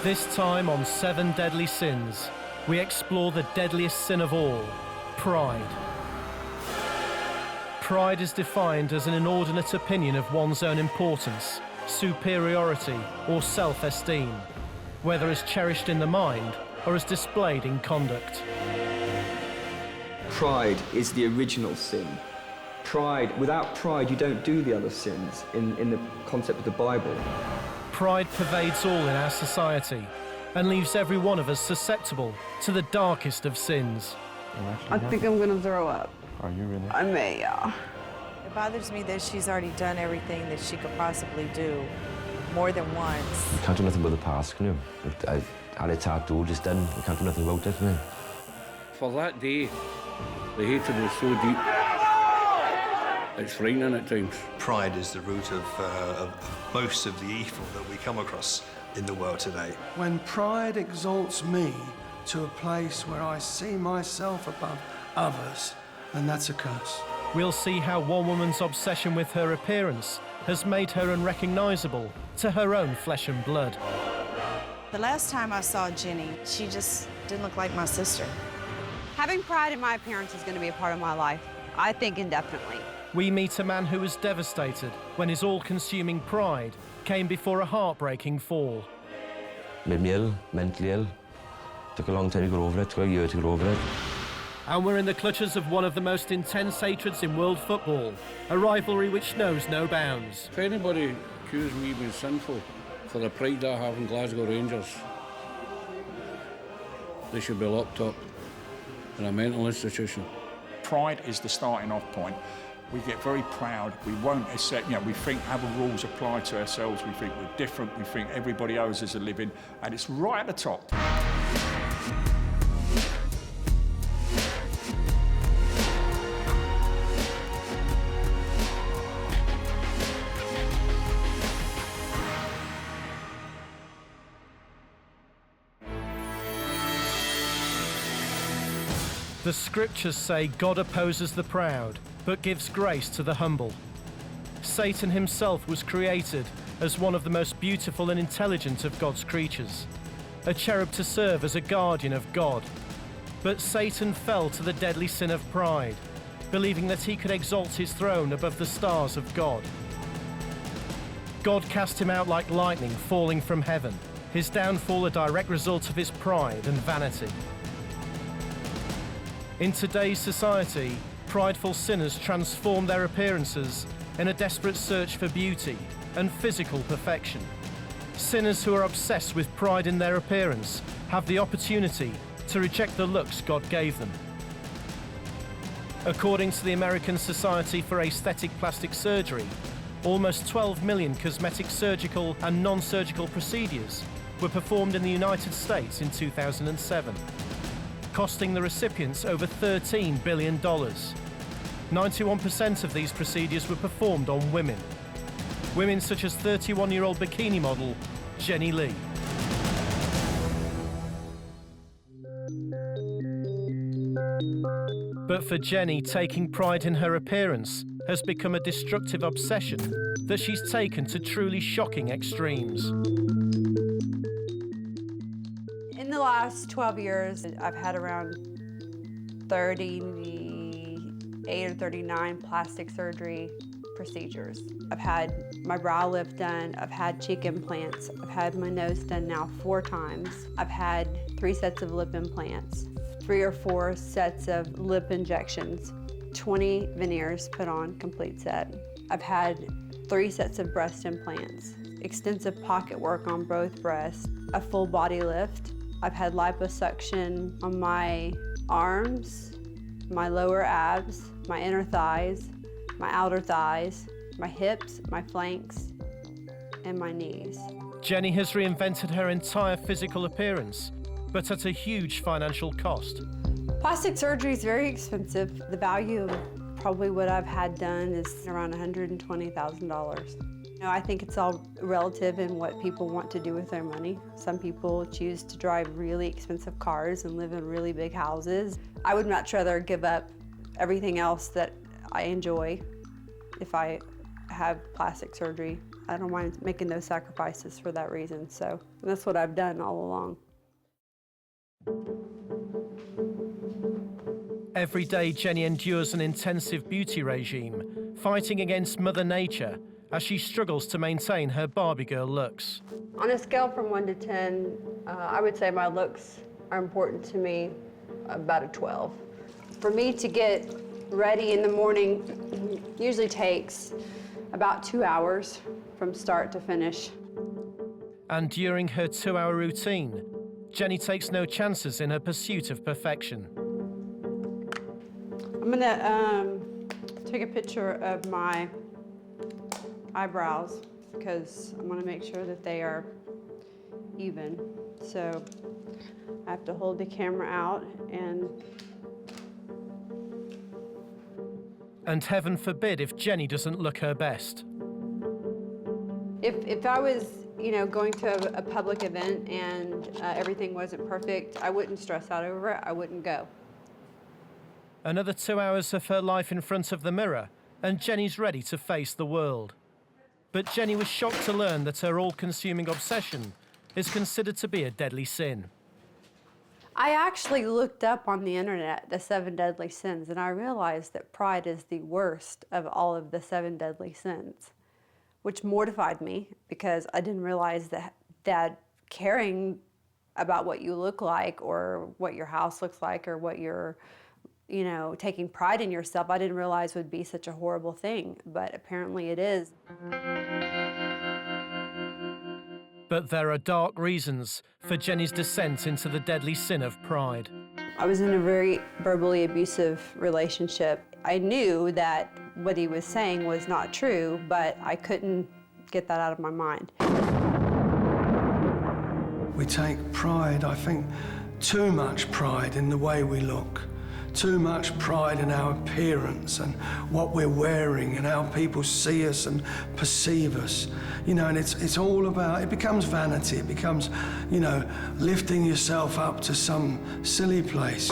This time on 7 Deadly Sins, we explore the deadliest sin of all, pride. Pride is defined as an inordinate opinion of one's own importance, superiority, or self-esteem, whether as cherished in the mind or as displayed in conduct. Pride is the original sin. Without pride, you don't do the other sins in the concept of the Bible. Pride pervades all in our society and leaves every one of us susceptible to the darkest of sins. I think I'm gonna throw up. Are you really? I may, yeah. It bothers me that she's already done everything that she could possibly do, more than once. You can't do nothing about the past, can you? I had a tattoo just then. You can't do nothing about it, can you? For that day, the hatred was so deep. It's frightening at times. Pride is the root of most of the evil that we come across in the world today. When pride exalts me to a place where I see myself above others, then that's a curse. We'll see how one woman's obsession with her appearance has made her unrecognisable to her own flesh and blood. The last time I saw Jenny, she just didn't look like my sister. Having pride in my appearance is going to be a part of my life, I think indefinitely. We meet a man who was devastated when his all-consuming pride came before a heartbreaking fall. Made me ill, mentally ill. Took a long time to get over it, took a year to get over it. And we're in the clutches of one of the most intense hatreds in world football, a rivalry which knows no bounds. If anybody accused me of being sinful for the pride that I have in Glasgow Rangers, they should be locked up in a mental institution. Pride is the starting off point. We get very proud, we won't accept, we think other rules apply to ourselves, we think we're different, we think everybody else is a living, and it's right at the top. The scriptures say God opposes the proud, but gives grace to the humble. Satan himself was created as one of the most beautiful and intelligent of God's creatures, a cherub to serve as a guardian of God. But Satan fell to the deadly sin of pride, believing that he could exalt his throne above the stars of God. God cast him out like lightning falling from heaven, his downfall a direct result of his pride and vanity. In today's society, prideful sinners transform their appearances in a desperate search for beauty and physical perfection. Sinners who are obsessed with pride in their appearance have the opportunity to reject the looks God gave them. According to the American Society for Aesthetic Plastic Surgery, almost 12 million cosmetic surgical and non-surgical procedures were performed in the United States in 2007. Costing the recipients over $13 billion. 91% of these procedures were performed on women. Women such as 31-year-old bikini model Jenny Lee. But for Jenny, taking pride in her appearance has become a destructive obsession that she's taken to truly shocking extremes. In the last 12 years, I've had around 38 or 39 plastic surgery procedures. I've had my brow lift done, I've had cheek implants, I've had my nose done now 4 times. I've had 3 sets of lip implants, 3 or 4 sets of lip injections, 20 veneers put on, complete set. I've had 3 sets of breast implants, extensive pocket work on both breasts, a full body lift. I've had liposuction on my arms, my lower abs, my inner thighs, my outer thighs, my hips, my flanks, and my knees. Jenny has reinvented her entire physical appearance, but at a huge financial cost. Plastic surgery is very expensive. The value of probably what I've had done is around $120,000. I think it's all relative in what people want to do with their money. Some people choose to drive really expensive cars and live in really big houses. I would much rather give up everything else that I enjoy if I have plastic surgery. I don't mind making those sacrifices for that reason. So that's what I've done all along. Every day, Jenny endures an intensive beauty regime, fighting against Mother Nature as she struggles to maintain her Barbie girl looks. On a scale from 1 to 10, I would say my looks are important to me, about a 12. For me to get ready in the morning usually takes about 2 hours from start to finish. And during her 2-hour routine, Jenny takes no chances in her pursuit of perfection. I'm gonna take a picture of my eyebrows because I want to make sure that they are even. So I have to hold the camera out And heaven forbid if Jenny doesn't look her best. If I was, going to a public event and everything wasn't perfect, I wouldn't stress out over it. I wouldn't go. Another 2 hours of her life in front of the mirror, and Jenny's ready to face the world. But Jenny was shocked to learn that her all-consuming obsession is considered to be a deadly sin. I actually looked up on the internet the 7 deadly sins, and I realized that pride is the worst of all of the 7 deadly sins, which mortified me because I didn't realize that caring about what you look like or what your house looks like or what you're, taking pride in yourself, I didn't realize would be such a horrible thing, but apparently it is. But there are dark reasons for Jenny's descent into the deadly sin of pride. I was in a very verbally abusive relationship. I knew that what he was saying was not true, but I couldn't get that out of my mind. We take pride, I think, too much pride in the way we look. Too much pride in our appearance and what we're wearing and how people see us and perceive us. And it's all about, it becomes vanity, it becomes, lifting yourself up to some silly place.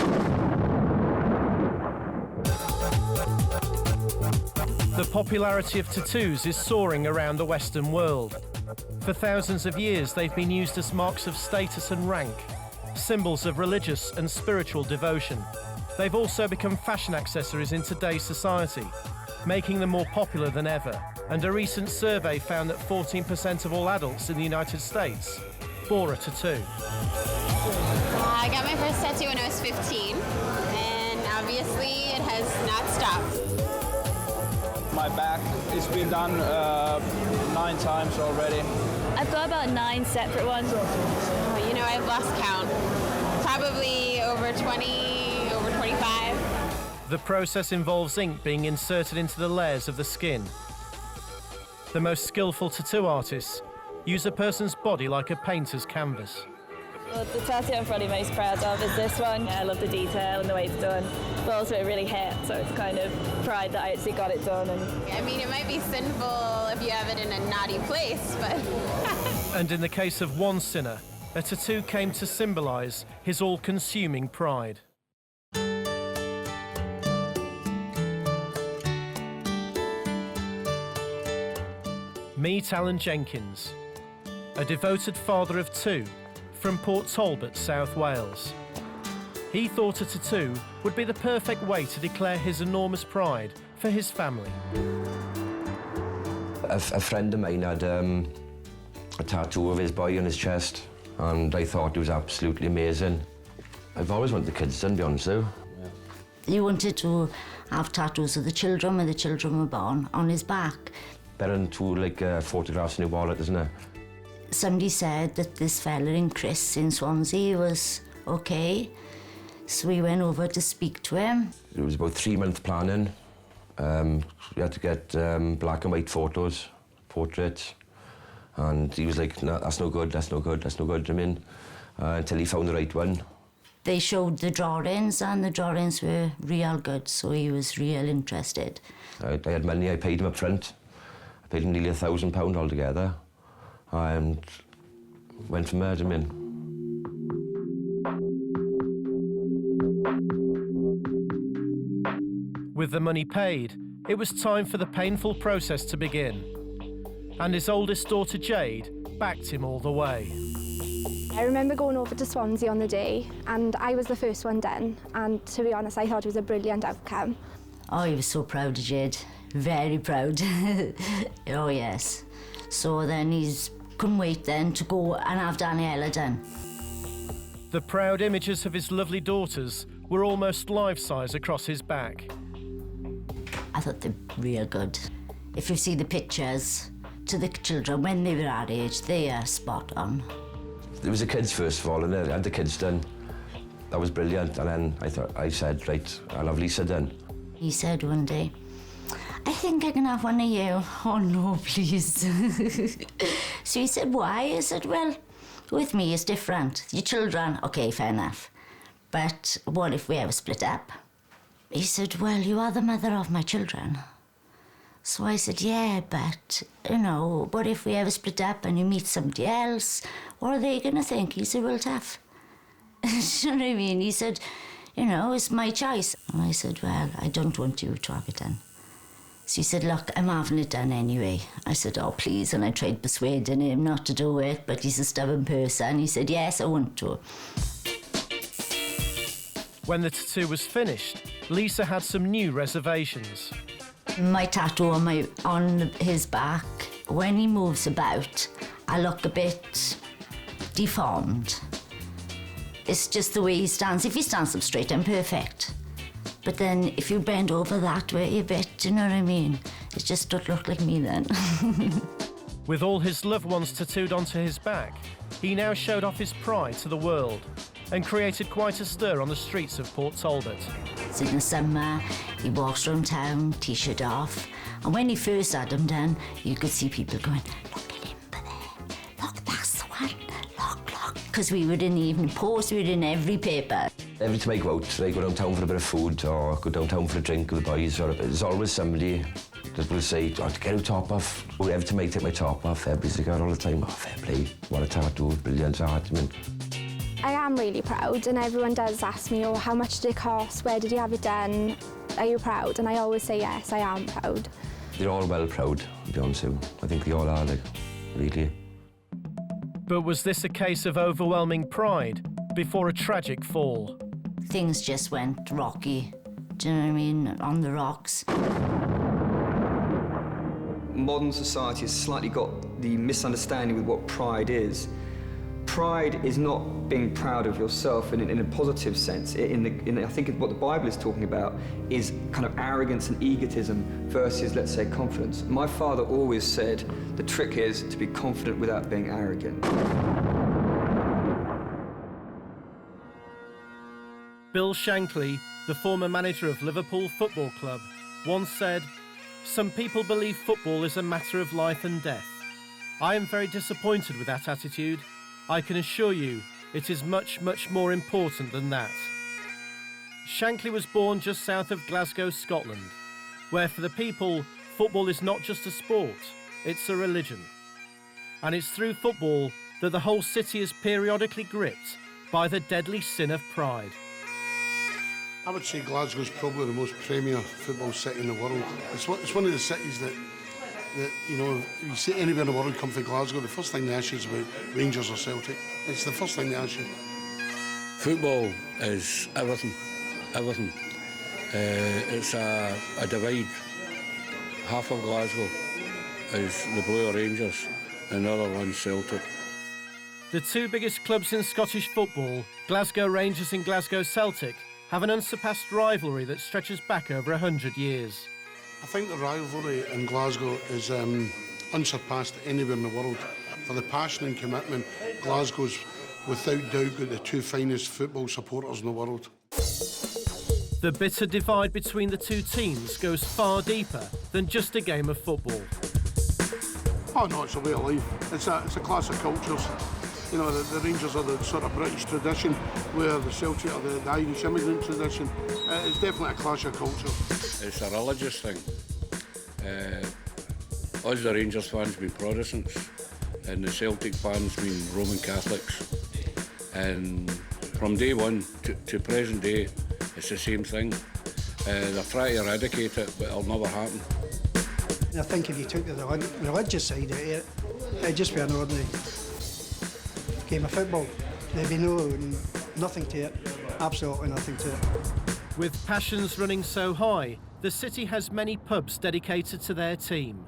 The popularity of tattoos is soaring around the Western world. For thousands of years, they've been used as marks of status and rank, symbols of religious and spiritual devotion. They've also become fashion accessories in today's society, making them more popular than ever. And a recent survey found that 14% of all adults in the United States bore a tattoo. I got my first tattoo when I was 15, and obviously it has not stopped. My back has been done 9 times already. I've got about 9 separate ones. I've lost count. Probably over 20, over 25. The process involves ink being inserted into the layers of the skin. The most skillful tattoo artists use a person's body like a painter's canvas. Well, the tattoo I'm probably most proud of is this one. I love the detail and the way it's done, but also it really hit, so it's kind of pride that I actually got it done. It might be sinful if you have it in a naughty place, but... And in the case of one sinner, a tattoo came to symbolise his all-consuming pride. Meet Alan Jenkins, a devoted father of 2 from Port Talbot, South Wales. He thought a tattoo would be the perfect way to declare his enormous pride for his family. A friend of mine had a tattoo of his boy on his chest, and I thought it was absolutely amazing. I've always wanted the kids done, to be honest though. He wanted to have tattoos of the children when the children were born on his back. Better than 2 photographs in your wallet, isn't it? Somebody said that this fella in Chris in Swansea was okay, so we went over to speak to him. It was about 3 months planning. We had to get black and white photos, portraits, and he was like, no, that's no good, that's no good, that's no good, until he found the right one. They showed the drawings, and the drawings were real good, so he was real interested. I had money, I paid him up front. I paid him nearly £1,000 altogether, and went from there, With the money paid, it was time for the painful process to begin. and his oldest daughter Jade backed him all the way. I remember going over to Swansea on the day, and I was the first one done, and to be honest, I thought it was a brilliant outcome. Oh, he was so proud of Jade, very proud. Oh yes. So then he's couldn't wait then to go and have Daniela done. The proud images of his lovely daughters were almost life-size across his back. I thought they're real good. If you see the pictures to the children when they were our age, they are spot on. It was the kids first of all, and I had the kids done. That was brilliant, and then I said, right, I'll have Lisa done. He said one day, I think I can have one of you. Oh no, please. So he said, why? I said, well, with me it's different. Your children, okay, fair enough. But what if we ever split up? He said, well, you are the mother of my children. So I said, yeah, but, you know, what if we ever split up and you meet somebody else? What are they going to think? He said, well, tough. You know what I mean? He said, you know, it's my choice. And I said, well, I don't want you to have it done. So he said, look, I'm having it done anyway. I said, oh, please. And I tried persuading him not to do it, but he's a stubborn person. He said, yes, I want to. When the tattoo was finished, Lisa had some new reservations. My tattoo on his back, when he moves about, I look a bit deformed. It's just the way he stands. If he stands up straight, I'm perfect. But then if you bend over that way a bit, you know what I mean? It just don't look like me then. With all his loved ones tattooed onto his back, he now showed off his pride to the world and created quite a stir on the streets of Port Talbot. It's in the summer, he walks around town, t-shirt off, and when he first had them done, you could see people going, look at him there, look, that's the one, look, because we were in the Evening Post, we were in every paper. Every time I go out, I go downtown for a bit of food or go downtown for a drink with the boys, or there's always somebody that will say, oh, get your top off. Every time I take my top off, everybody's like all the time, oh, fair play, what a tattoo, brilliant art. I mean, I am really proud, and everyone does ask me, oh, how much did it cost? Where did you have it done? Are you proud? And I always say yes, I am proud. They're all well proud, to be honest with you. I think they all are, like, really. But was this a case of overwhelming pride before a tragic fall? Things just went rocky, do you know what I mean, on the rocks. Modern society has slightly got the misunderstanding with what pride is. Pride is not being proud of yourself in a positive sense. I think what the Bible is talking about is kind of arrogance and egotism versus, let's say, confidence. My father always said the trick is to be confident without being arrogant. Bill Shankly, the former manager of Liverpool Football Club, once said, some people believe football is a matter of life and death. I am very disappointed with that attitude. I can assure you it is much, much more important than that. Shankly was born just south of Glasgow, Scotland, where for the people, football is not just a sport, it's a religion. And it's through football that the whole city is periodically gripped by the deadly sin of pride. I would say Glasgow's probably the most premier football city in the world. It's one of the cities that, you know, if you see anywhere in the world come from Glasgow, the first thing they ask you is about Rangers or Celtic. It's the first thing they ask you. Football is everything. It's a divide. Half of Glasgow is the Blue Rangers and the other one's Celtic. The two biggest clubs in Scottish football, Glasgow Rangers and Glasgow Celtic, have an unsurpassed rivalry that stretches back over 100 years. I think the rivalry in Glasgow is unsurpassed anywhere in the world. For the passion and commitment, Glasgow's without doubt got the two finest football supporters in the world. The bitter divide between the two teams goes far deeper than just a game of football. Oh no, it's a way of life. It's a clash of cultures. You know, the Rangers are the sort of British tradition, where the Celtic are the Irish immigrant tradition. It's definitely a clash of culture. It's a religious thing. Us, the Rangers fans, being Protestants, and the Celtic fans being Roman Catholics. And from day one to present day, it's the same thing. They're trying to eradicate it, but it'll never happen. I think if you took the religious side out of it, it'd just be an ordinary game of football. There'd be nothing to it, absolutely nothing to it. With passions running so high, the city has many pubs dedicated to their team.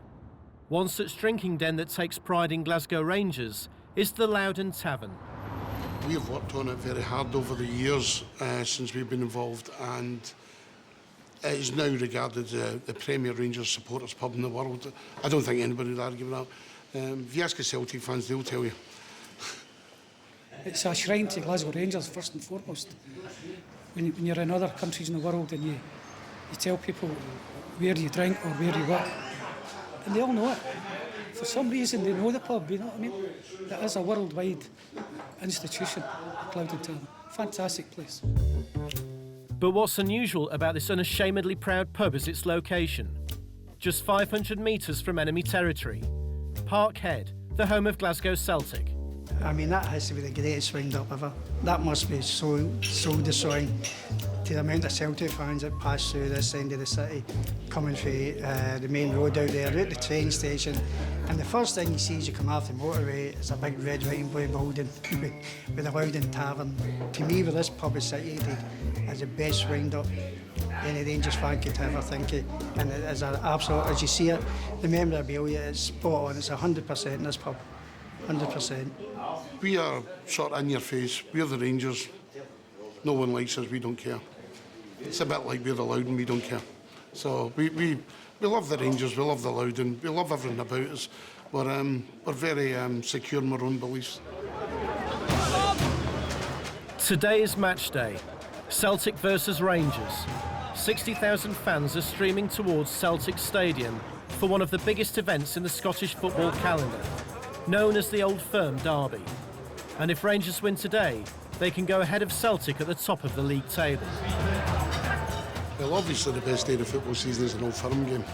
One such drinking den that takes pride in Glasgow Rangers is the Loudon Tavern. We've worked on it very hard over the years since we've been involved, and it is now regarded as the premier Rangers supporters pub in the world. I don't think anybody would argue with that. If you ask the Celtic fans, they'll tell you. It's a shrine to Glasgow Rangers, first and foremost. When you're in other countries in the world and you tell people where you drink or where you work, and they all know it. For some reason, they know the pub, you know what I mean? It is a worldwide institution, Loudon Tavern. Fantastic place. But what's unusual about this unashamedly proud pub is its location. Just 500 metres from enemy territory. Parkhead, the home of Glasgow Celtic. I mean, that has to be the greatest wind-up ever. That must be so destroying to the amount of Celtic fans that pass through this end of the city, coming through the main road out there, out the train station. And the first thing you see as you come off the motorway is a big red, white and blue building with a Loudon Tavern. To me, where this pub is situated, is the best wind-up any Rangers fan could ever think of. And it is an absolute, as you see it, the memorabilia is spot on. It's 100% in this pub, 100%. We are sort of in your face. We're the Rangers. No one likes us, we don't care. It's a bit like we're the Loudon, we don't care. So we love the Rangers, we love the Loudon, we love everything about us. We're very secure in our own beliefs. Today is match day. Celtic versus Rangers. 60,000 fans are streaming towards Celtic Stadium for one of the biggest events in the Scottish football calendar, known as the Old Firm Derby. And if Rangers win today, they can go ahead of Celtic at the top of the league table. Well, obviously the best day of the football season is an Old Firm game.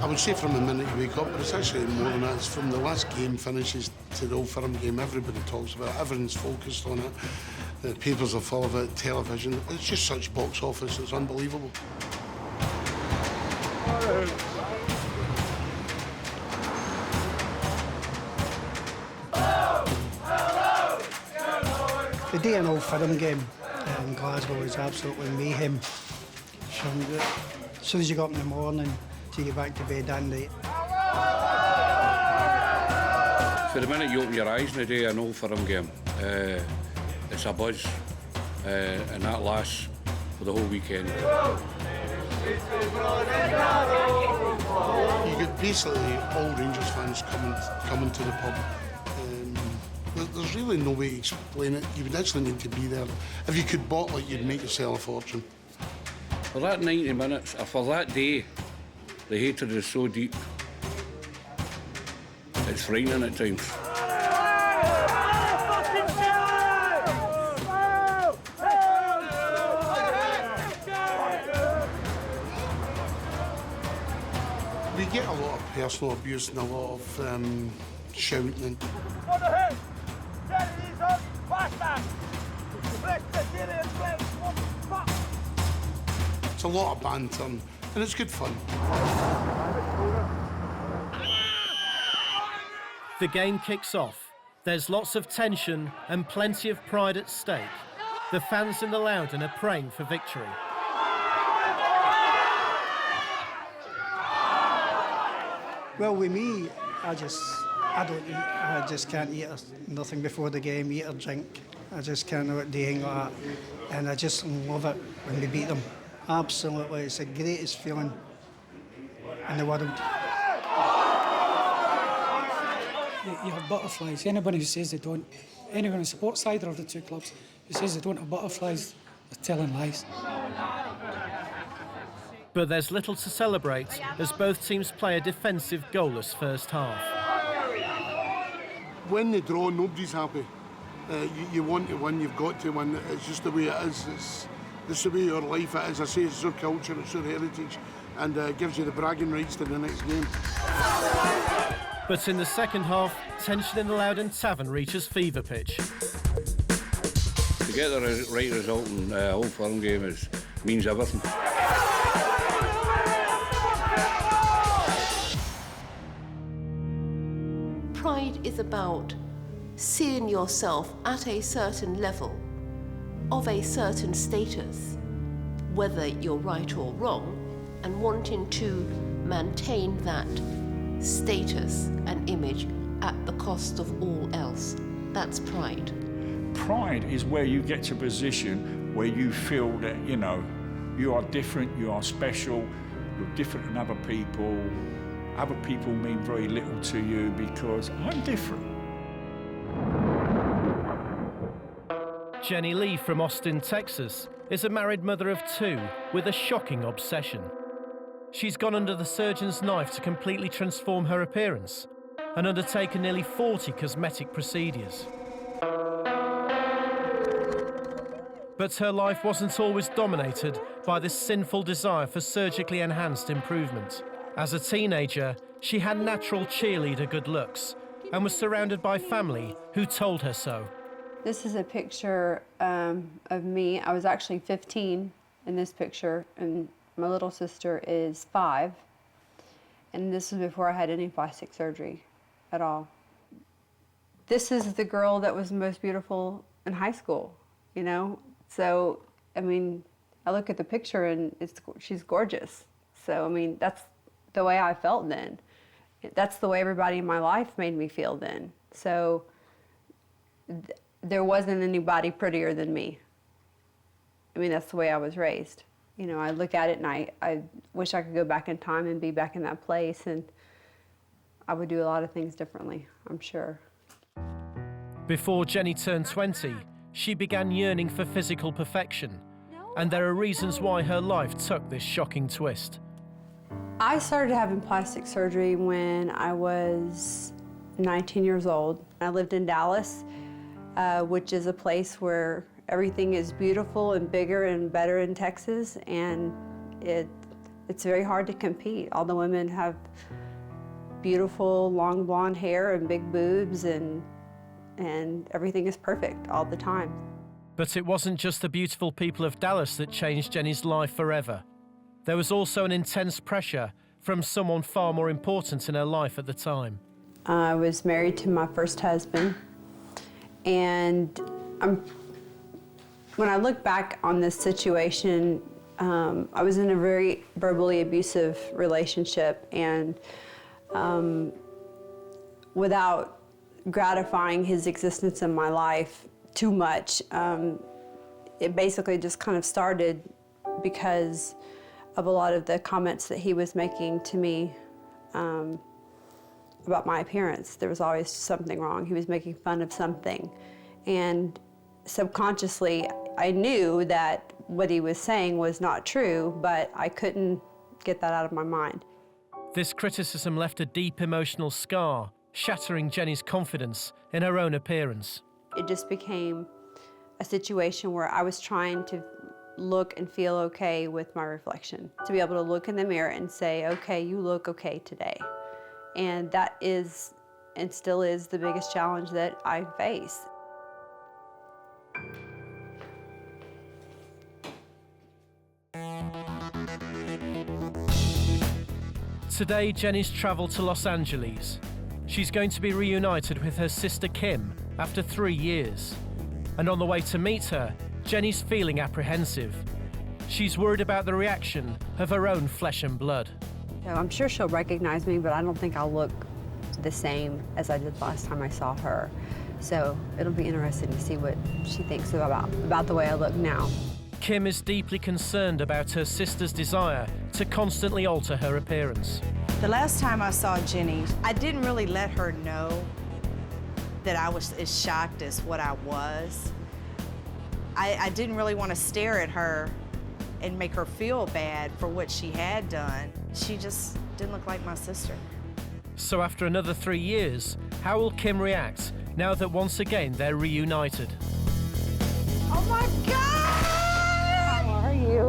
I would say from the minute you wake up, but it's actually more than that. It's from the last game finishes to the Old Firm game. Everybody talks about it, everyone's focused on it. The papers are full of it, television. It's just such box office, it's unbelievable. The day an Old Firm game in Glasgow is absolutely mayhem. As soon as you got up in the morning till you get back to bed at night. For the minute you open your eyes in the day an Old Firm game, it's a buzz, and that lasts for the whole weekend. You get basically all Rangers fans coming to the pub. There's really no way to explain it. You would actually need to be there. If you could bottle it, you'd make yourself a fortune. For that 90 minutes, or for that day, the hatred is so deep. It's frightening at times. We get a lot of personal abuse and a lot of shouting. It's a lot of banter and it's good fun. The game kicks off. There's lots of tension and plenty of pride at stake. The fans in the Loudon are praying for victory. Well, with me, I don't eat. I just can't eat nothing before the game, eat or drink. I just can't know what doing like that. And I just love it when we beat them. Absolutely, it's the greatest feeling in the world. You have butterflies. Anybody who says they don't, anyone who supports either of the two clubs who says they don't have butterflies, they're telling lies. But there's little to celebrate as both teams play a defensive goalless first half. When they draw, nobody's happy. You want to win, you've got to win. It's just the way it is. It's the way your life is. I say it's your culture, it's your heritage, and gives you the bragging rights to the next game. But in the second half, tension in the Loudon Tavern reaches fever pitch. To get the right result in Old Firm game means everything. is about seeing yourself at a certain level, of a certain status, whether you're right or wrong, and wanting to maintain that status and image at the cost of all else. That's pride. Pride is where you get to a position where you feel that, you know, you are different, you are special, you're different than other people. Other people mean very little to you because I'm different. Jenny Lee from Austin, Texas, is a married mother of 2 with a shocking obsession. She's gone under the surgeon's knife to completely transform her appearance and undertaken nearly 40 cosmetic procedures. But her life wasn't always dominated by this sinful desire for surgically enhanced improvement. As a teenager, she had natural cheerleader good looks and was surrounded by family who told her so. This is a picture of me. I was actually 15 in this picture, and my little sister is 5. And this is before I had any plastic surgery at all. This is the girl that was the most beautiful in high school, you know? So, I mean, I look at the picture and she's gorgeous. So, I mean, that's the way I felt then. That's the way everybody in my life made me feel then. So, there wasn't anybody prettier than me. I mean, that's the way I was raised. You know, I look at it and I wish I could go back in time and be back in that place, and I would do a lot of things differently, I'm sure. Before Jenny turned 20, she began yearning for physical perfection, and there are reasons why her life took this shocking twist. I started having plastic surgery when I was 19 years old. I lived in Dallas, which is a place where everything is beautiful and bigger and better in Texas, and it's very hard to compete. All the women have beautiful long blonde hair and big boobs, and everything is perfect all the time. But it wasn't just the beautiful people of Dallas that changed Jenny's life forever. There was also an intense pressure from someone far more important in her life at the time. I was married to my first husband, and when I look back on this situation, I was in a very verbally abusive relationship, and without gratifying his existence in my life too much, it basically just kind of started because of a lot of the comments that he was making to me about my appearance. There was always something wrong. He was making fun of something. And subconsciously, I knew that what he was saying was not true, but I couldn't get that out of my mind. This criticism left a deep emotional scar, shattering Jenny's confidence in her own appearance. It just became a situation where I was trying to look and feel okay with my reflection, to be able to look in the mirror and say, okay, you look okay today. And that is, and still is, the biggest challenge that I face. Today, Jenny's travelled to Los Angeles. She's going to be reunited with her sister Kim after 3 years. And on the way to meet her, Jenny's feeling apprehensive. She's worried about the reaction of her own flesh and blood. I'm sure she'll recognize me, but I don't think I'll look the same as I did last time I saw her. So it'll be interesting to see what she thinks about the way I look now. Kim is deeply concerned about her sister's desire to constantly alter her appearance. The last time I saw Jenny, I didn't really let her know that I was as shocked as what I was. I didn't really want to stare at her and make her feel bad for what she had done. She just didn't look like my sister. So after another 3 years, how will Kim react now that once again they're reunited? Oh my God! How are you?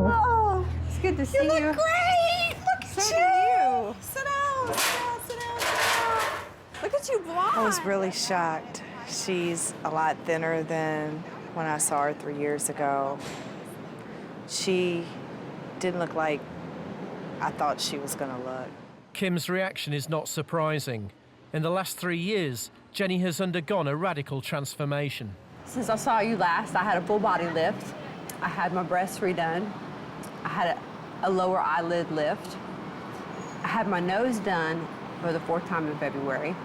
Oh, it's good to see you. You look great! Look at So you! do you. Sit down, sit down, sit down, sit down. Look at you blonde. I was really shocked. She's a lot thinner than when I saw her 3 years ago. She didn't look like I thought she was gonna look. Kim's reaction is not surprising. In the last 3 years, Jenny has undergone a radical transformation. Since I saw you last, I had a full body lift. I had my breasts redone. I had a lower eyelid lift. I had my nose done for the 4th time in February.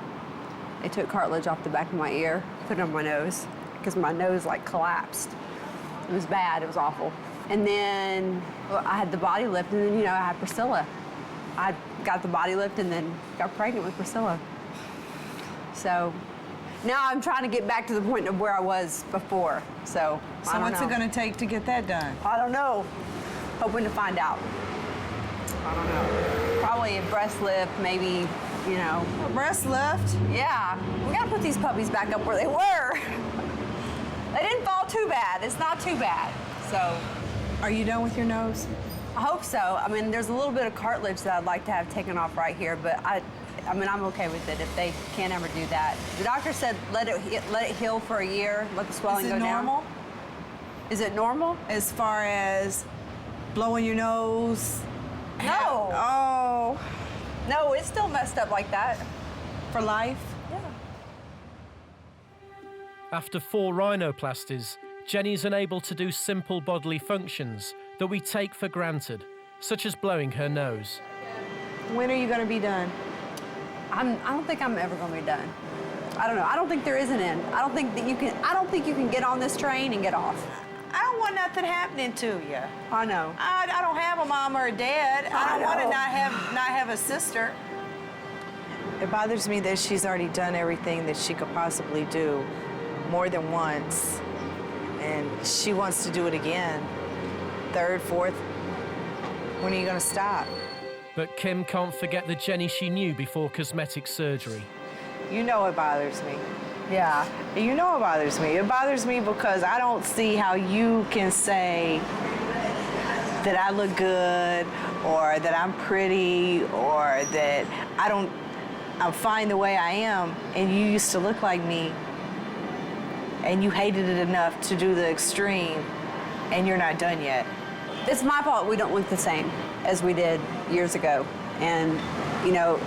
They took cartilage off the back of my ear, put it on my nose, because my nose like collapsed. It was bad, it was awful. And then I had the body lift, and then, you know, I had Priscilla. I got the body lift and then got pregnant with Priscilla. So now I'm trying to get back to the point of where I was before. So what's it going to take to get that done? I don't know. Hoping to find out. I don't know. Probably a breast lift, maybe, you know. A breast lift? Yeah. We got to put these puppies back up where they were. They didn't fall too bad. It's not too bad. So. Are you done with your nose? I hope so. I mean, there's a little bit of cartilage that I'd like to have taken off right here, but I mean, I'm okay with it if they can't ever do that. The doctor said let it heal for a year, let the swelling go down. Is it normal? Is it normal? As far as blowing your nose? No. Oh. No, it's still messed up like that. For life? Yeah. After 4 rhinoplasties, Jenny's unable to do simple bodily functions that we take for granted, such as blowing her nose. When are you going to be done? I don't think I'm ever going to be done. I don't know. I don't think there is an end. I don't think you can get on this train and get off. I don't want nothing happening to you. I know. I don't have a mom or a dad. I don't want to not have a sister. It bothers me that she's already done everything that she could possibly do more than once. And she wants to do it again. 3rd, 4th. When are you going to stop? But Kim can't forget the Jenny she knew before cosmetic surgery. You know it bothers me. Yeah. You know it bothers me. It bothers me because I don't see how you can say that I look good or that I'm pretty or that I'm fine the way I am, and you used to look like me and you hated it enough to do the extreme, and you're not done yet. It's my fault we don't look the same as we did years ago. And, you know,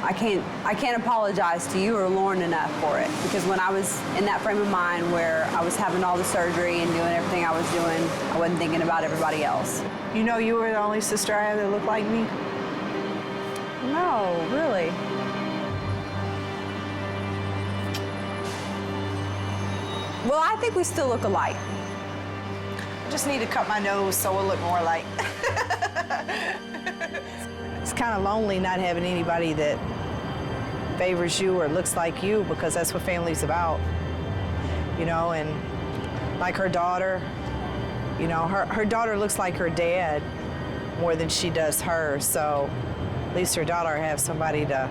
I can't apologize to you or Lauren enough for it, because when I was in that frame of mind where I was having all the surgery and doing everything I was doing, I wasn't thinking about everybody else. You know you were the only sister I had that looked like me? No, really. Well, I think we still look alike. I just need to cut my nose so it'll look more like. It's kind of lonely not having anybody that favors you or looks like you, because that's what family's about. You know, and like her daughter, you know, her daughter looks like her dad more than she does her, so at least her daughter has somebody to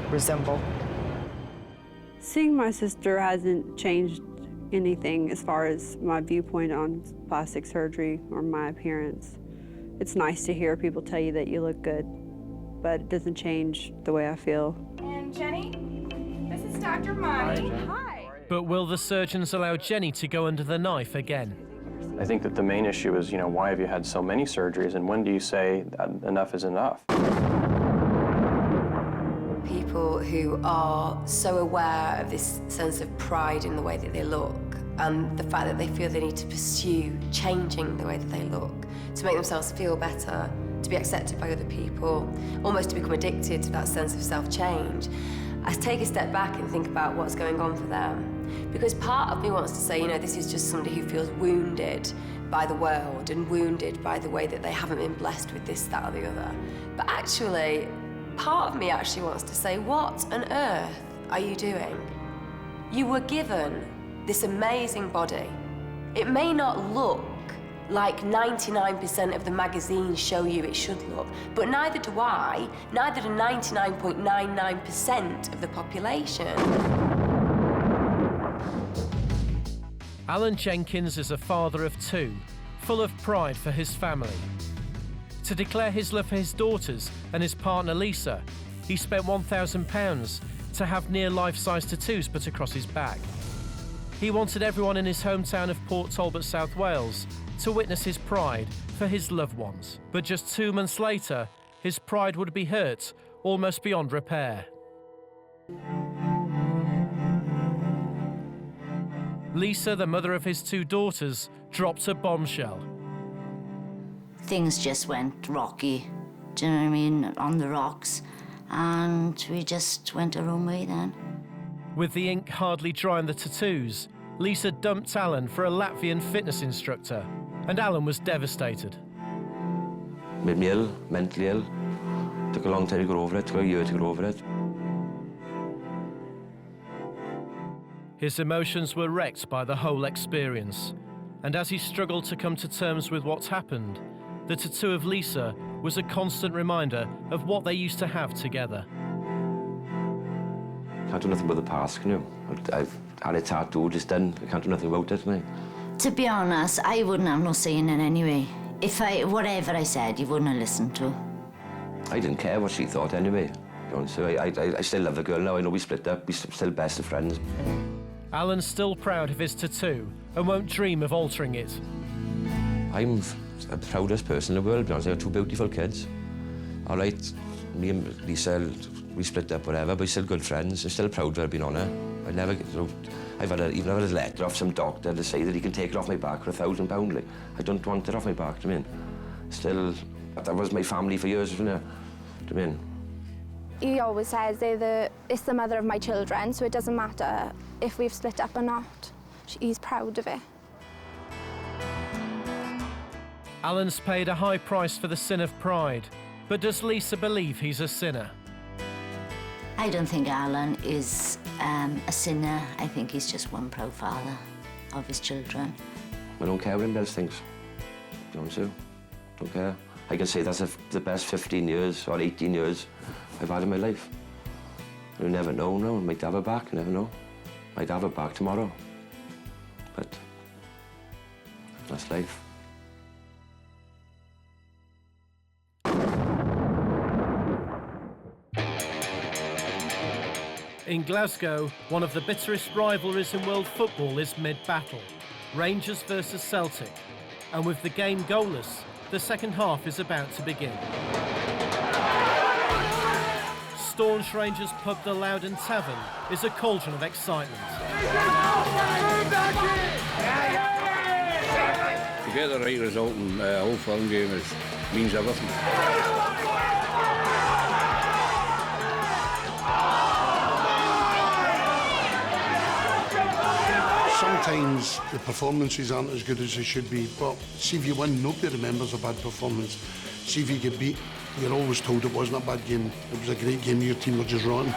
resemble. Seeing my sister hasn't changed anything as far as my viewpoint on plastic surgery or my appearance. It's nice to hear people tell you that you look good, but it doesn't change the way I feel. And Jenny, this is Dr. Monty. Hi. But will the surgeons allow Jenny to go under the knife again? I think that the main issue is, you know, why have you had so many surgeries, and when do you say that enough is enough? People who are so aware of this sense of pride in the way that they look, and the fact that they feel they need to pursue changing the way that they look to make themselves feel better, to be accepted by other people, almost to become addicted to that sense of self-change. I take a step back and think about what's going on for them. Because part of me wants to say, you know, this is just somebody who feels wounded by the world and wounded by the way that they haven't been blessed with this, that, or the other. But actually, part of me actually wants to say, what on earth are you doing? You were given this amazing body. It may not look like 99% of the magazines show you it should look, but neither do I, neither do 99.99% of the population. Alan Jenkins is a father of 2, full of pride for his family. To declare his love for his daughters and his partner Lisa, he spent £1,000 to have near life-size tattoos put across his back. He wanted everyone in his hometown of Port Talbot, South Wales, to witness his pride for his loved ones. But just 2 months later, his pride would be hurt almost beyond repair. Lisa, the mother of his 2 daughters, dropped a bombshell. Things just went rocky, do you know what I mean, on the rocks, and we just went our own way then. With the ink hardly dry on the tattoos, Lisa dumped Alan for a Latvian fitness instructor, and Alan was devastated. Made me ill, mentally ill. Took a long time to get over it, took a year to get over it. His emotions were wrecked by the whole experience, and as he struggled to come to terms with what's happened, the tattoo of Lisa was a constant reminder of what they used to have together. Can't do nothing about the past, can you? I've had a tattoo, just done. I can't do nothing about it, mate. To be honest, I wouldn't have no say in it anyway. Whatever I said, you wouldn't have listened to. I didn't care what she thought anyway. So I still love the girl now. I know we split up, we're still best of friends. Alan's still proud of his tattoo and won't dream of altering it. I'm the proudest person in the world, to be honest. I have 2 beautiful kids. All right, me and Lisa, we split up, whatever, but we're still good friends. I'm still proud of her being on her. I never, I've had even had a letter off some doctor to say that he can take it off my back for £1,000. Like, I don't want it off my back, do you mean? Still, that was my family for years, wasn't it? Do you mean? He always says it's the mother of my children, so it doesn't matter if we've split up or not. He's proud of it. Alan's paid a high price for the sin of pride, but does Lisa believe he's a sinner? I don't think Alan is a sinner. I think he's just one proud father of his children. I don't care what anybody else thinks. Don't you? Don't care. I can say that's the best 15 years or 18 years I've had in my life. You never know now. I might have her back, you never know. Might have her back tomorrow. But that's life. In Glasgow, one of the bitterest rivalries in world football is mid-battle. Rangers versus Celtic. And with the game goalless, the second half is about to begin. Staunch Rangers pub The Loudon Tavern is a cauldron of excitement. To get the right result in the Old Firm game means everything. Sometimes the performances aren't as good as they should be, but see if you win, nobody remembers a bad performance. See if you get beat, you're always told it wasn't a bad game, it was a great game, your team were just rotten.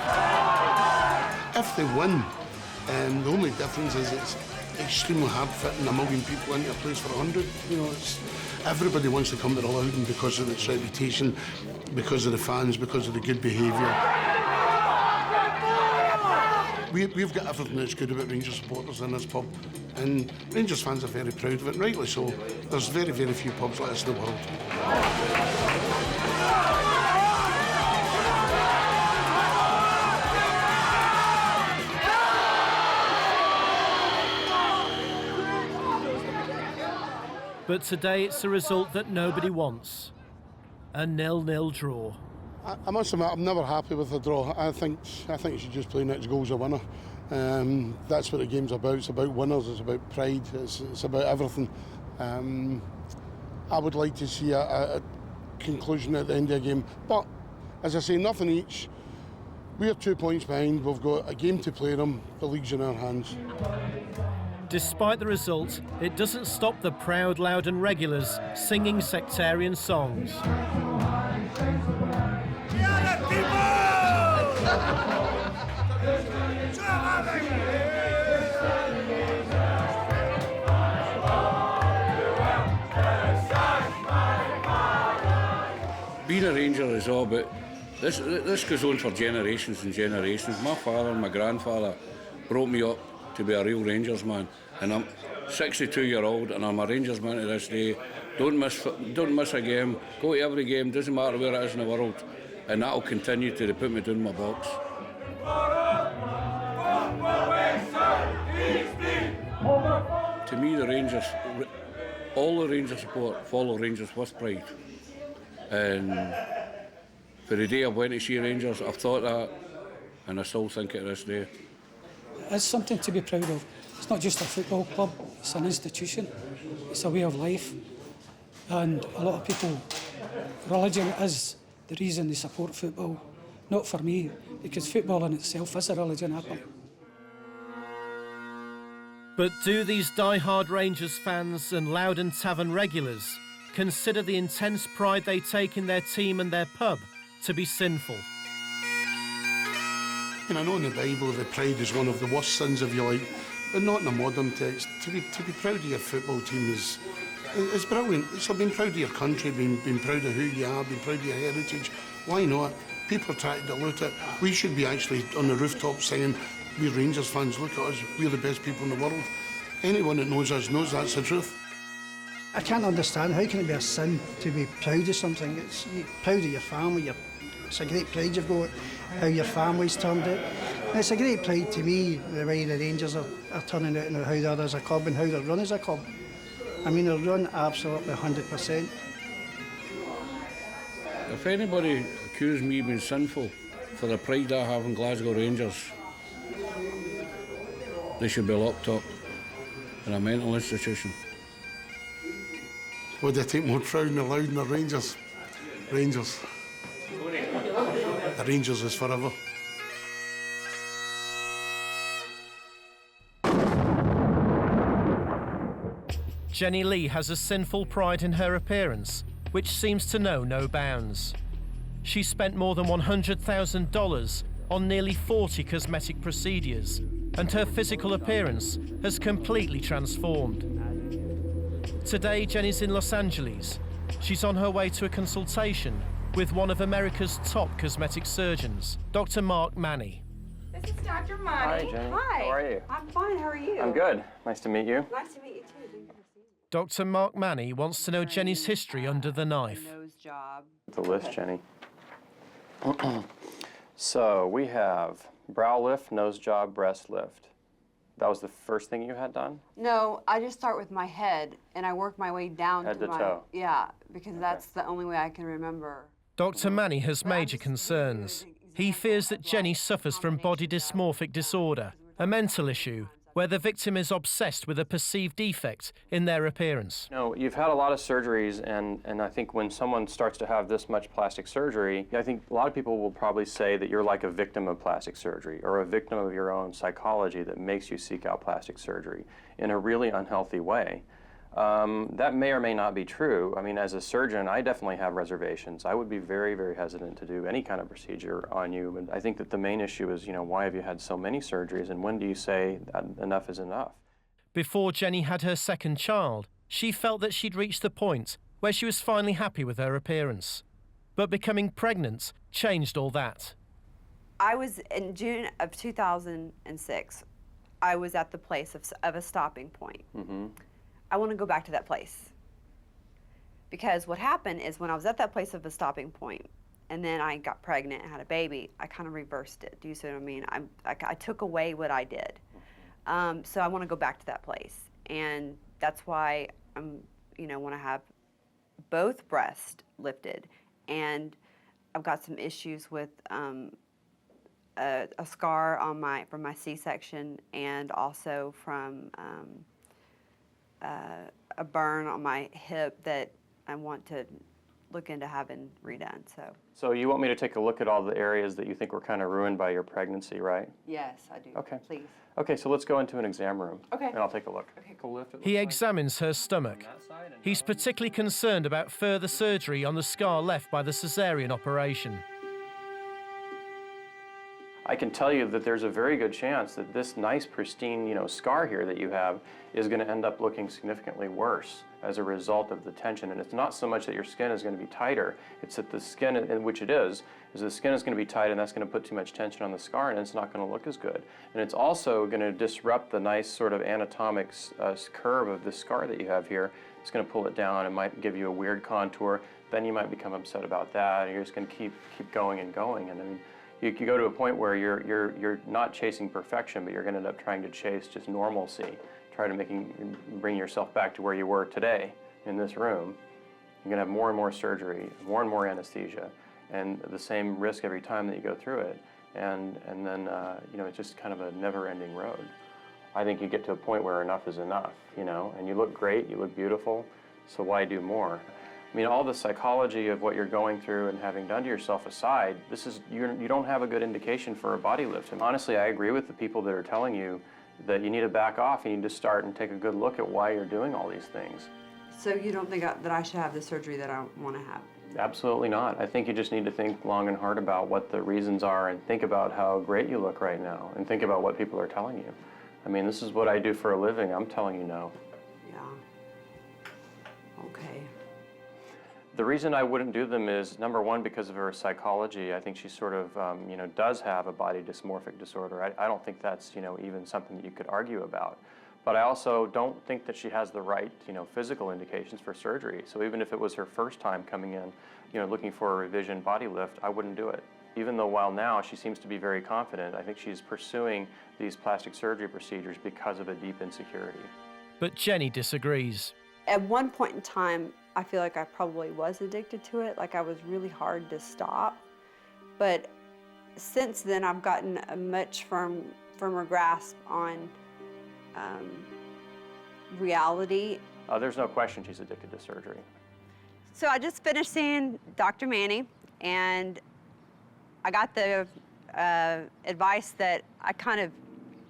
If they win, the only difference is it's extremely hard fitting 1 million people into a place for 100. You know, everybody wants to come to the Loudon because of its reputation, because of the fans, because of the good behaviour. We've got everything that's good about Rangers supporters in this pub, and Rangers fans are very proud of it, and rightly so. There's very, very few pubs like this in the world. But today it's a result that nobody wants. A 0-0 draw. I must admit, I'm never happy with the draw. I think you should just play next goal's a winner. That's what the game's about. It's about winners, it's about pride, it's about everything. I would like to see a conclusion at the end of the game. But, as I say, nothing each. We're 2 points behind, we've got a game to play them, the league's in our hands. Despite the result, it doesn't stop the proud Loudon regulars singing sectarian songs. Being a Ranger is all about, this goes on for generations and generations. My father and my grandfather brought me up to be a real Rangers man, and I'm 62-year-old and I'm a Rangers man to this day. Don't miss a game, go to every game, doesn't matter where it is in the world, and that'll continue till they put me down my box. To me, the Rangers, all the Rangers support follow Rangers with pride, and For the day I went to see Rangers, I've thought that, and I still think it this day. It's something to be proud of. It's not just a football club, it's an institution, it's a way of life. And a lot of people, religion is the reason they support football. Not for me, because football in itself is a religion. But do these die-hard Rangers fans and Loudon Tavern regulars consider the intense pride they take in their team and their pub to be sinful? And I know in the Bible that pride is one of the worst sins, if you like, but not in a modern text. To be proud of your football team is brilliant. So being proud of your country, being proud of who you are, being proud of your heritage, why not? People try to dilute it. We should be actually on the rooftop singing, we're Rangers fans, look at us, we're the best people in the world. Anyone that knows us knows that's the truth. I can't understand, how can it be a sin to be proud of something? You're proud of your family, it's a great pride you've got, how your family's turned out. And it's a great pride to me, the way the Rangers are turning out and how they're as a club and how they're run as a club. I mean, they're run absolutely 100%. If anybody accused me of being sinful for the pride I have in Glasgow Rangers, they should be locked up in a mental institution. Would I take more pride in the Loudon or Rangers? Rangers. The Rangers is forever. Jenny Lee has a sinful pride in her appearance, which seems to know no bounds. She spent more than $100,000 on nearly 40 cosmetic procedures, and her physical appearance has completely transformed. Today, Jenny's in Los Angeles. She's on her way to a consultation with one of America's top cosmetic surgeons, Dr. Mark Manny. This is Dr. Manny. Hi, Jenny. Hi. How are you? I'm fine. How are you? I'm good. Nice to meet you. Nice to meet you too. Dr. Mark Manny wants to know Jenny's history under the knife. Nose job. The list, Jenny. So we have brow lift, nose job, breast lift. That was the first thing you had done? No, I just start with my head and I work my way down Head to to my toe. Yeah, because that's the only way I can remember. Dr. Manny has major concerns. He fears that Jenny suffers from body dysmorphic disorder, a mental issue where the victim is obsessed with a perceived defect in their appearance. You know, you've had a lot of surgeries, and I think when someone starts to have this much plastic surgery, I think a lot of people will probably say that you're like a victim of plastic surgery or a victim of your own psychology that makes you seek out plastic surgery in a really unhealthy way. That may or may not be true. I mean, as a surgeon, I definitely have reservations. I would be very, very hesitant to do any kind of procedure on you. But I think that the main issue is, you know, why have you had so many surgeries, and when do you say that enough is enough? Before Jenny had her second child, she felt that she'd reached the point where she was finally happy with her appearance. But becoming pregnant changed all that. I was in June of 2006. I was at the place of a stopping point. Mm-hmm. I want to go back to that place. Because what happened is when I was at that place of a stopping point, and then I got pregnant and had a baby, I kind of reversed it. Do you see what I mean? I took away what I did. So I want to go back to that place. And that's why I'm, want to have both breasts lifted. And I've got some issues with a scar on from my C-section, and also from a burn on my hip that I want to look into having redone. So you want me to take a look at all the areas that you think were kind of ruined by your pregnancy, right? Yes, I do. Okay. Please. Okay, so let's go into an exam room. Okay. And I'll take a look. Okay. He examines her stomach. He's particularly concerned about further surgery on the scar left by the cesarean operation. I can tell you that there's a very good chance that this nice, pristine, scar here that you have is going to end up looking significantly worse as a result of the tension. And it's not so much that your skin is going to be tighter, it's that the skin, in which it is the skin is going to be tight, and that's going to put too much tension on the scar, and it's not going to look as good. And it's also going to disrupt the nice sort of anatomic curve of the scar that you have here. It's going to pull it down and might give you a weird contour. Then you might become upset about that, and you're just going to keep going and going. And I mean, you could go to a point where you're not chasing perfection, but you're going to end up trying to chase just normalcy, try to bring yourself back to where you were today in this room. You're going to have more and more surgery, more and more anesthesia. and the same risk every time that you go through it. And then, you know, it's just kind of a never-ending road. I think you get to a point where enough is enough, you know, and you look great, you look beautiful, so why do more? I mean, all the psychology of what you're going through and having done to yourself aside, you don't have a good indication for a body lift. And honestly, I agree with the people that are telling you that you need to back off, you need to start and take a good look at why you're doing all these things. So you don't think that I should have the surgery that I want to have? Absolutely not. I think you just need to think long and hard about what the reasons are and think about how great you look right now and think about what people are telling you. I mean, this is what I do for a living. I'm telling you no. Yeah. Okay. The reason I wouldn't do them is, number one, because of her psychology. I think she sort of, you know, does have a body dysmorphic disorder. I don't think that's, you know, even something that you could argue about. But I also don't think that she has the right, you know, physical indications for surgery. So even if it was her first time coming in, you know, looking for a revision body lift, I wouldn't do it. Even though while now she seems to be very confident, I think she's pursuing these plastic surgery procedures because of a deep insecurity. But Jenny disagrees. At one point in time, I feel like I probably was addicted to it, like I was really hard to stop. But since then, I've gotten a much firmer grasp on reality. There's no question she's addicted to surgery. So I just finished seeing Dr. Manny, and I got the advice that I kind of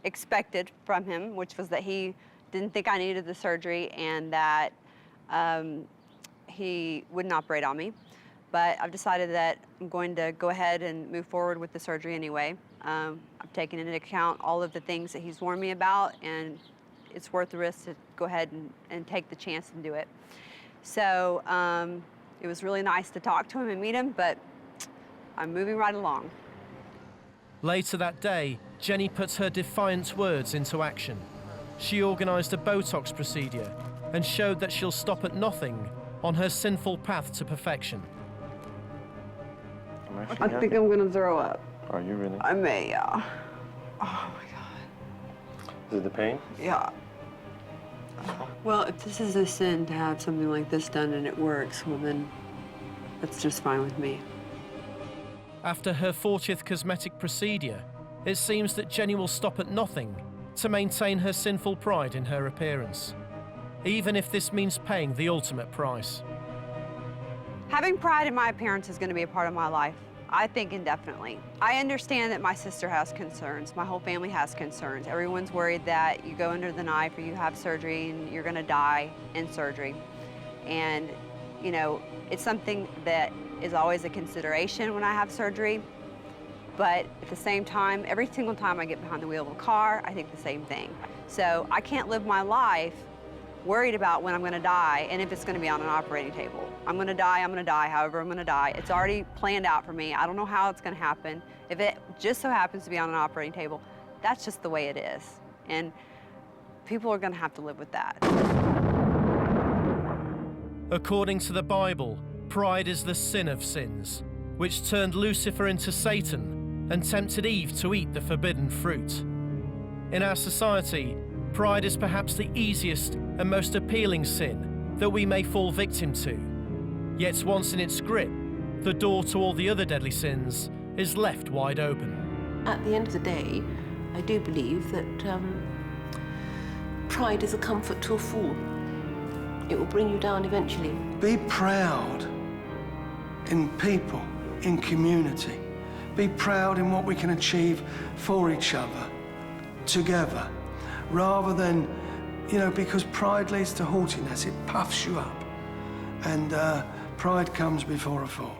expected from him, which was that he didn't think I needed the surgery and that he wouldn't operate on me. But I've decided that I'm going to go ahead and move forward with the surgery anyway. I've taken into account all of the things that he's warned me about, and it's worth the risk to go ahead and take the chance and do it. So it was really nice to talk to him and meet him, but I'm moving right along. Later that day, Jenny puts her defiant words into action. She organised a Botox procedure and showed that she'll stop at nothing on her sinful path to perfection. I think I'm going to throw up. Are you really? I may, yeah. Oh my God. Is it the pain? Yeah. Well, if this is a sin to have something like this done and it works, well then, that's just fine with me. After her 40th cosmetic procedure, it seems that Jenny will stop at nothing to maintain her sinful pride in her appearance, even if this means paying the ultimate price. Having pride in my appearance is going to be a part of my life, I think, indefinitely. I understand that my sister has concerns. My whole family has concerns. Everyone's worried that you go under the knife or you have surgery and you're going to die in surgery. And, you know, it's something that is always a consideration when I have surgery. But at the same time, every single time I get behind the wheel of a car, I think the same thing. So I can't live my life worried about when I'm going to die and if it's going to be on an operating table. I'm going to die, however I'm going to die. It's already planned out for me. I don't know how it's going to happen. If it just so happens to be on an operating table, that's just the way it is. And people are going to have to live with that. According to the Bible, pride is the sin of sins, which turned Lucifer into Satan and tempted Eve to eat the forbidden fruit. In our society, pride is perhaps the easiest and most appealing sin that we may fall victim to. Yet once in its grip, the door to all the other deadly sins is left wide open. At the end of the day, I do believe that pride is a comfort to a fool. It will bring you down eventually. Be proud in people, in community. Be proud in what we can achieve for each other, together, rather than, you know, because pride leads to haughtiness, it puffs you up. And pride comes before a fall.